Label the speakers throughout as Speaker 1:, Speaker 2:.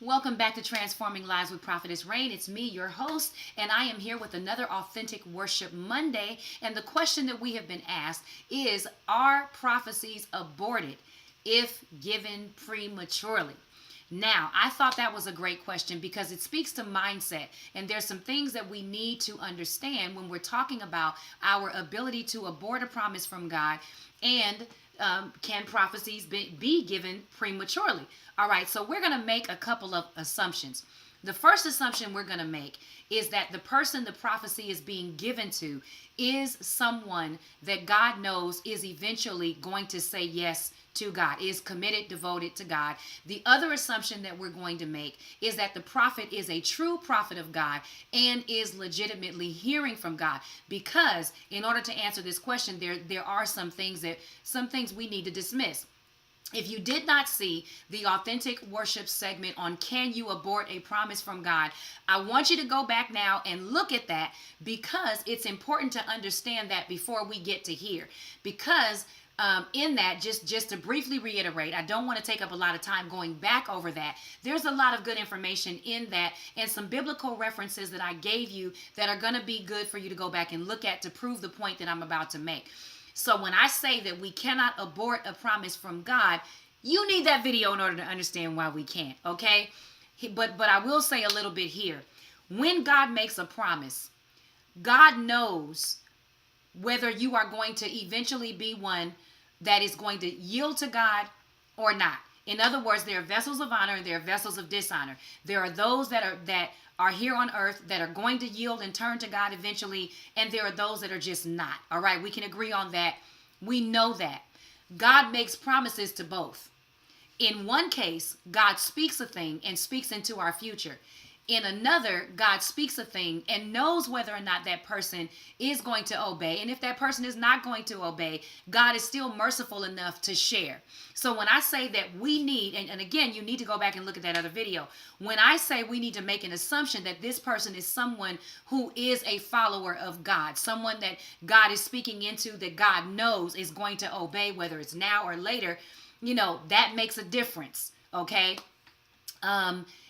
Speaker 1: Welcome back to Transforming Lives with Prophetess Rein. It's me, your host, and I am here with another Authentic Worship Monday. And the question that we have been asked is, are prophecies aborted if given prematurely? Now, I thought that was a great question because it speaks to mindset. And there's some things that we need to understand when we're talking about our ability to abort a promise from God and can prophecies be given prematurely? All right, so we're going to make a couple of assumptions. The first assumption we're going to make is that the person the prophecy is being given to is someone that God knows is eventually going to say yes to God, is committed, devoted to God. The other assumption that we're going to make is that the prophet is a true prophet of God and is legitimately hearing from God. Because in order to answer this question, there are some things we need to dismiss. If you did not see the Authentic Worship segment on Can You Abort a Promise from God, I want you to go back now and look at that because it's important to understand that before we get to here. Because in that, just to briefly reiterate, I don't want to take up a lot of time going back over that. There's a lot of good information in that and some biblical references that I gave you that are going to be good for you to go back and look at to prove the point that I'm about to make. So when I say that we cannot abort a promise from God, you need that video in order to understand why we can't, okay? But I will say a little bit here. When God makes a promise, God knows whether you are going to eventually be one that is going to yield to God or not. In other words, there are vessels of honor and there are vessels of dishonor. There are those that are here on earth that are going to yield and turn to God eventually, and there are those that are just not. All right, we can agree on that. We know that. God makes promises to both. In one case, God speaks a thing and speaks into our future. In another, God speaks a thing and knows whether or not that person is going to obey. And if that person is not going to obey, God is still merciful enough to share. So when I say that we need, and again, you need to go back and look at that other video. When I say we need to make an assumption that this person is someone who is a follower of God, someone that God is speaking into, that God knows is going to obey, whether it's now or later, that makes a difference, okay?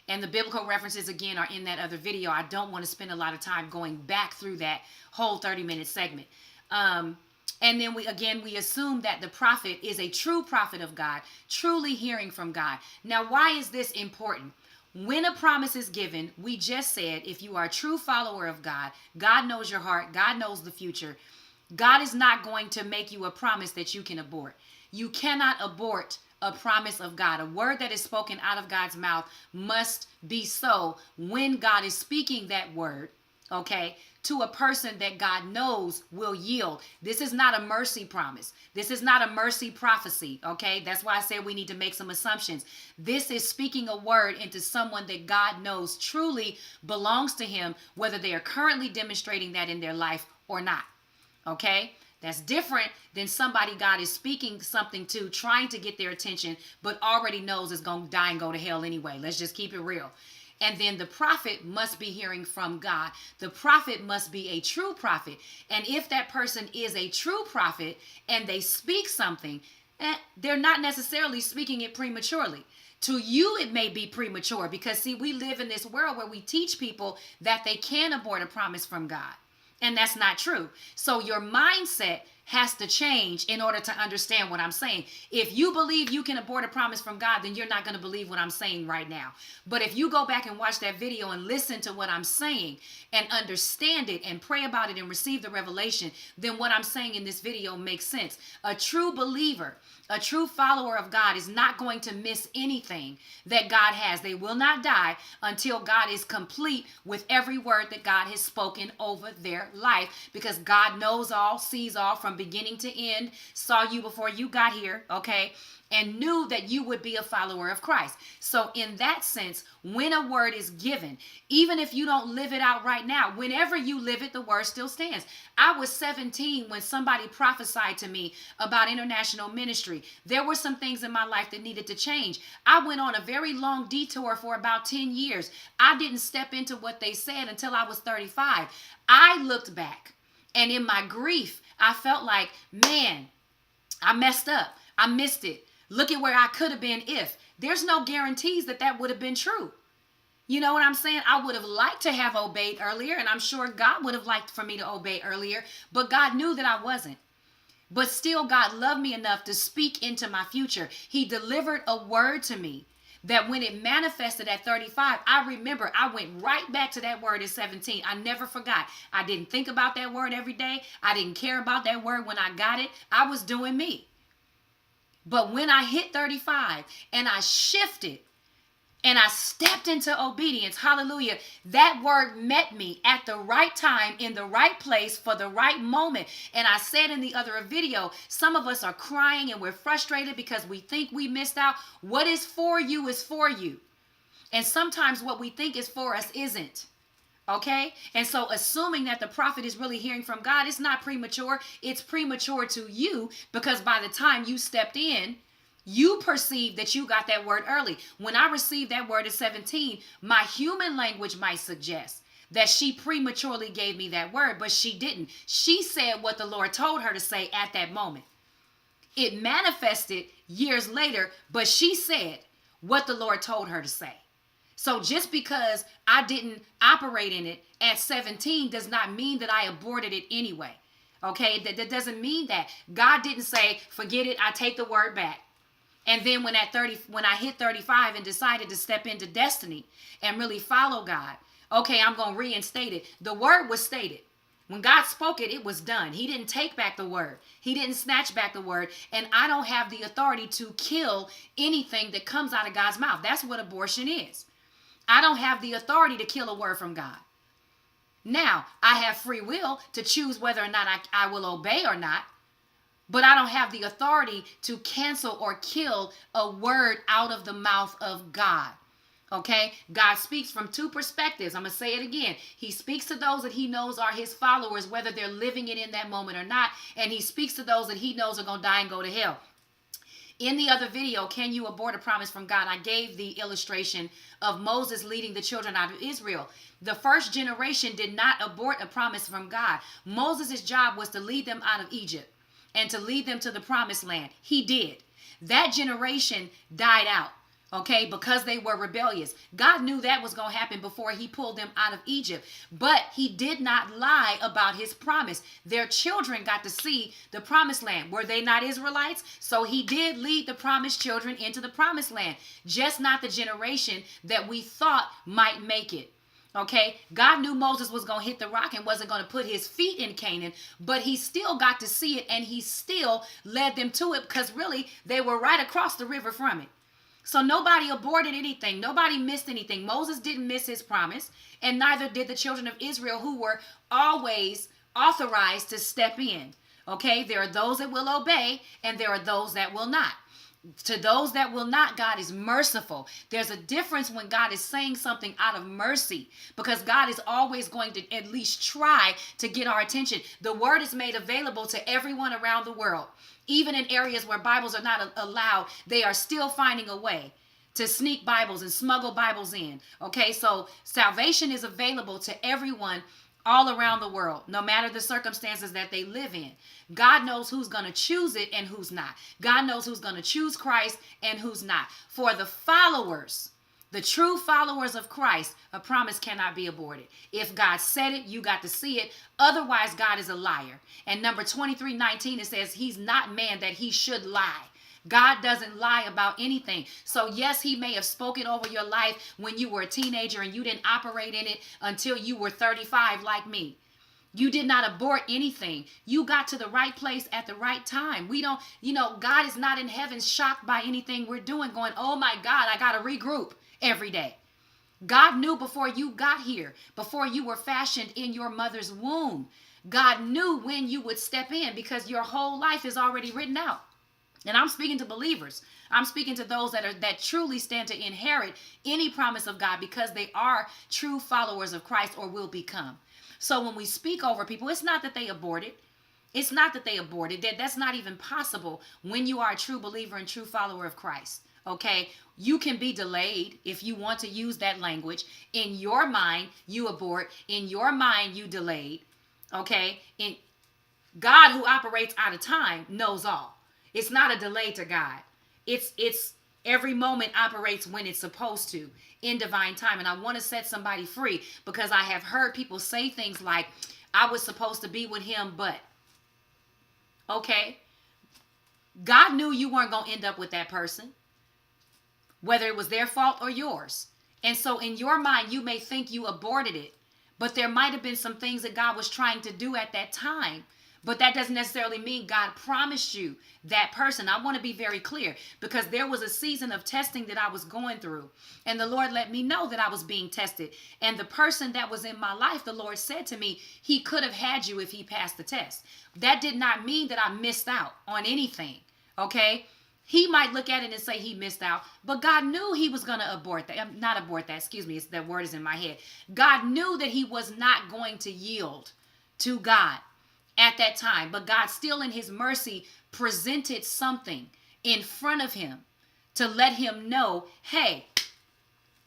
Speaker 1: And the biblical references, again, are in that other video. I don't want to spend a lot of time going back through that whole 30-minute segment. And then we assume that the prophet is a true prophet of God, truly hearing from God. Now, why is this important? When a promise is given, we just said, if you are a true follower of God, God knows your heart, God knows the future. God is not going to make you a promise that you can abort. You cannot abort a promise of God. A word that is spoken out of God's mouth must be so when God is speaking that word, okay, to a person that God knows will yield. This is not a mercy promise. This is not a mercy prophecy, okay? That's why I said we need to make some assumptions. This is speaking a word into someone that God knows truly belongs to him, whether they are currently demonstrating that in their life or not, okay? That's different than somebody God is speaking something to, trying to get their attention, but already knows is going to die and go to hell anyway. Let's just keep it real. And then the prophet must be hearing from God. The prophet must be a true prophet. And if that person is a true prophet and they speak something, they're not necessarily speaking it prematurely. To you, it may be premature because, see, we live in this world where we teach people that they can abort a promise from God. And that's not true. So your mindset has to change in order to understand what I'm saying. If you believe you can abort a promise from God, then you're not going to believe what I'm saying right now. But if you go back and watch that video and listen to what I'm saying and understand it and pray about it and receive the revelation, then what I'm saying in this video makes sense. A true believer, a true follower of God is not going to miss anything that God has. They will not die until God is complete with every word that God has spoken over their life, because God knows all, sees all from from beginning to end, saw you before you got here, okay, and knew that you would be a follower of Christ. So in that sense, when a word is given, even if you don't live it out right now, whenever you live it, the word still stands. I was 17 when somebody prophesied to me about international ministry. There were some things in my life that needed to change. I went on a very long detour for about 10 years. I didn't step into what they said until I was 35. I looked back, and in my grief, I felt like, man, I messed up. I missed it. Look at where I could have been if. There's no guarantees that that would have been true. You know what I'm saying? I would have liked to have obeyed earlier, and I'm sure God would have liked for me to obey earlier, but God knew that I wasn't. But still, God loved me enough to speak into my future. He delivered a word to me that when it manifested at 35, I remember I went right back to that word at 17. I never forgot. I didn't think about that word every day. I didn't care about that word when I got it. I was doing me. But when I hit 35 and I shifted and I stepped into obedience, hallelujah, that word met me at the right time, in the right place, for the right moment. And I said in the other video, some of us are crying and we're frustrated because we think we missed out. What is for you is for you. And sometimes what we think is for us isn't. Okay? And so assuming that the prophet is really hearing from God, it's not premature. It's premature to you, because by the time you stepped in, you perceived that you got that word early. When I received that word at 17, my human language might suggest that she prematurely gave me that word, but she didn't. She said what the Lord told her to say at that moment. It manifested years later, but she said what the Lord told her to say. So just because I didn't operate in it at 17 does not mean that I aborted it anyway. Okay, that doesn't mean that. God didn't say, forget it, I take the word back. And then when I hit 35 and decided to step into destiny and really follow God, okay, I'm going to reinstate it. The word was stated. When God spoke it, it was done. He didn't take back the word. He didn't snatch back the word. And I don't have the authority to kill anything that comes out of God's mouth. That's what abortion is. I don't have the authority to kill a word from God. Now, I have free will to choose whether or not I will obey or not, but I don't have the authority to cancel or kill a word out of the mouth of God. Okay? God speaks from two perspectives. I'm going to say it again. He speaks to those that he knows are his followers, whether they're living it in that moment or not, and he speaks to those that he knows are going to die and go to hell. In the other video, Can You Abort a Promise from God? I gave the illustration of Moses leading the children out of Israel. The first generation did not abort a promise from God. Moses' job was to lead them out of Egypt and to lead them to the promised land. He did. That generation died out, okay, because they were rebellious. God knew that was going to happen before he pulled them out of Egypt. But he did not lie about his promise. Their children got to see the promised land. Were they not Israelites? So he did lead the promised children into the promised land. Just not the generation that we thought might make it. Okay, God knew Moses was going to hit the rock and wasn't going to put his feet in Canaan, but he still got to see it, and he still led them to it, because really they were right across the river from it. So nobody aborted anything. Nobody missed anything. Moses didn't miss his promise, and neither did the children of Israel, who were always authorized to step in. Okay, there are those that will obey, and there are those that will not. To those that will not, God is merciful. There's a difference when God is saying something out of mercy, because God is always going to at least try to get our attention. The word is made available to everyone around the world. Even in areas where Bibles are not allowed, they are still finding a way to sneak Bibles and smuggle Bibles in. Okay, so salvation is available to everyone all around the world, no matter the circumstances that they live in. God knows who's going to choose it and who's not. God knows who's going to choose Christ and who's not. For the followers, the true followers of Christ, a promise cannot be aborted. If God said it, you got to see it. Otherwise, God is a liar. And number 23:19, it says, he's not man that he should lie. God doesn't lie about anything. So yes, he may have spoken over your life when you were a teenager and you didn't operate in it until you were 35 like me. You did not abort anything. You got to the right place at the right time. We don't, God is not in heaven shocked by anything we're doing, going, oh my God, I got to regroup every day. God knew before you got here, before you were fashioned in your mother's womb. God knew when you would step in because your whole life is already written out. And I'm speaking to believers. I'm speaking to those that truly stand to inherit any promise of God because they are true followers of Christ or will become. So when we speak over people, it's not that they aborted. It's not that they aborted. That's not even possible when you are a true believer and true follower of Christ. Okay? You can be delayed if you want to use that language. In your mind, you abort. In your mind, you delayed. Okay? In God, who operates out of time, knows all. It's not a delay to God. It's every moment operates when it's supposed to in divine time. And I want to set somebody free because I have heard people say things like, I was supposed to be with him, but. Okay? God knew you weren't going to end up with that person, whether it was their fault or yours. And so in your mind, you may think you aborted it, but there might have been some things that God was trying to do at that time. But that doesn't necessarily mean God promised you that person. I want to be very clear because there was a season of testing that I was going through. And the Lord let me know that I was being tested. And the person that was in my life, the Lord said to me, he could have had you if he passed the test. That did not mean that I missed out on anything. Okay? He might look at it and say he missed out, but God knew he was going to abort that. Not abort that, excuse me. That word is in my head. God knew that he was not going to yield to God at that time, but God still in his mercy presented something in front of him to let him know, hey,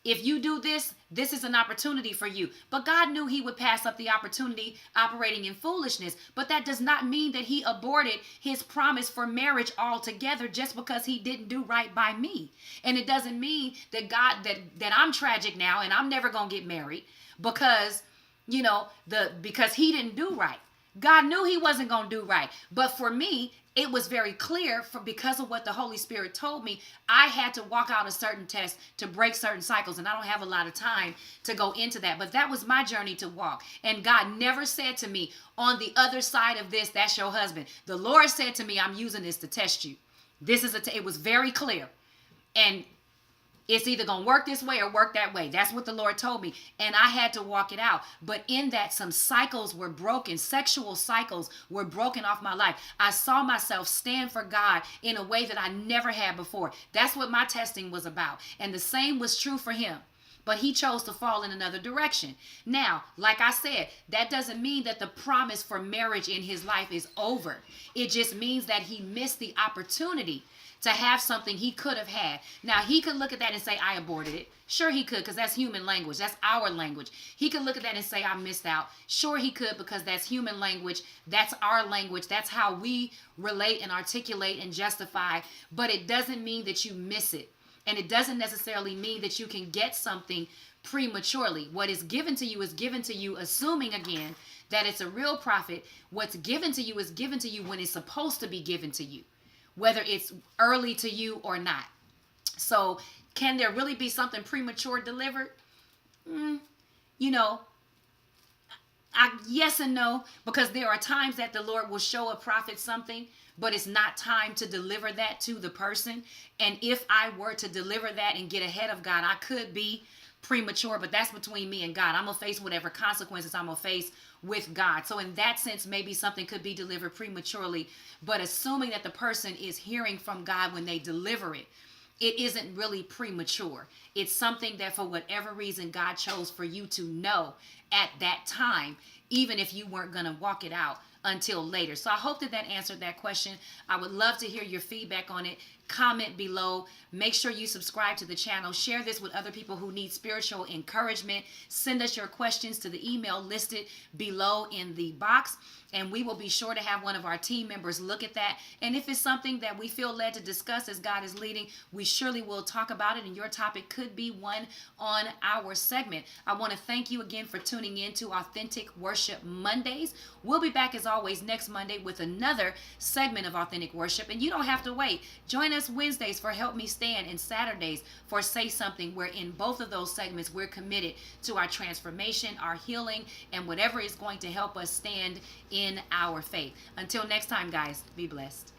Speaker 1: if you do this, this is an opportunity for you. But God knew he would pass up the opportunity operating in foolishness, but that does not mean that he aborted his promise for marriage altogether just because he didn't do right by me. And it doesn't mean that God, that I'm tragic now and I'm never going to get married because, because he didn't do right. God knew he wasn't going to do right. But for me, it was very clear because of what the Holy Spirit told me, I had to walk out a certain test to break certain cycles. And I don't have a lot of time to go into that. But that was my journey to walk. And God never said to me, on the other side of this, that's your husband. The Lord said to me, I'm using this to test you. It was very clear. And it's either going to work this way or work that way. That's what the Lord told me. And I had to walk it out. But in that, some cycles were broken. Sexual cycles were broken off my life. I saw myself stand for God in a way that I never had before. That's what my testing was about. And the same was true for him. But he chose to fall in another direction. Now, like I said, that doesn't mean that the promise for marriage in his life is over. It just means that he missed the opportunity to have something he could have had. Now, he could look at that and say, I aborted it. Sure, he could, because that's human language. That's our language. He could look at that and say, I missed out. Sure, he could, because that's human language. That's our language. That's how we relate and articulate and justify. But it doesn't mean that you miss it. And it doesn't necessarily mean that you can get something prematurely. What is given to you, assuming, again, that it's a real prophet. What's given to you is given to you when it's supposed to be given to you, whether it's early to you or not. So can there really be something premature delivered? Yes and no, because there are times that the Lord will show a prophet something, but it's not time to deliver that to the person. And if I were to deliver that and get ahead of God, I could be premature, but that's between me and God. I'm going to face whatever consequences I'm going to face with God. So in that sense, maybe something could be delivered prematurely, but assuming that the person is hearing from God when they deliver it, it isn't really premature. It's something that for whatever reason God chose for you to know at that time, even if you weren't going to walk it out until later. So I hope that answered that question. I would love to hear your feedback on it. Comment below. Make sure you subscribe to the channel. Share this with other people who need spiritual encouragement. Send us your questions to the email listed below in the box, and we will be sure to have one of our team members look at that. And if it's something that we feel led to discuss as God is leading, we surely will talk about it, and your topic could be one on our segment. I want to thank you again for tuning in to Authentic Worship Mondays. We'll be back as always next Monday with another segment of Authentic Worship, and you don't have to wait. Join us Wednesdays for Help Me Stand and Saturdays for Say Something, where in both of those segments we're committed to our transformation, our healing, and whatever is going to help us stand in our faith. Until next time, guys, be blessed.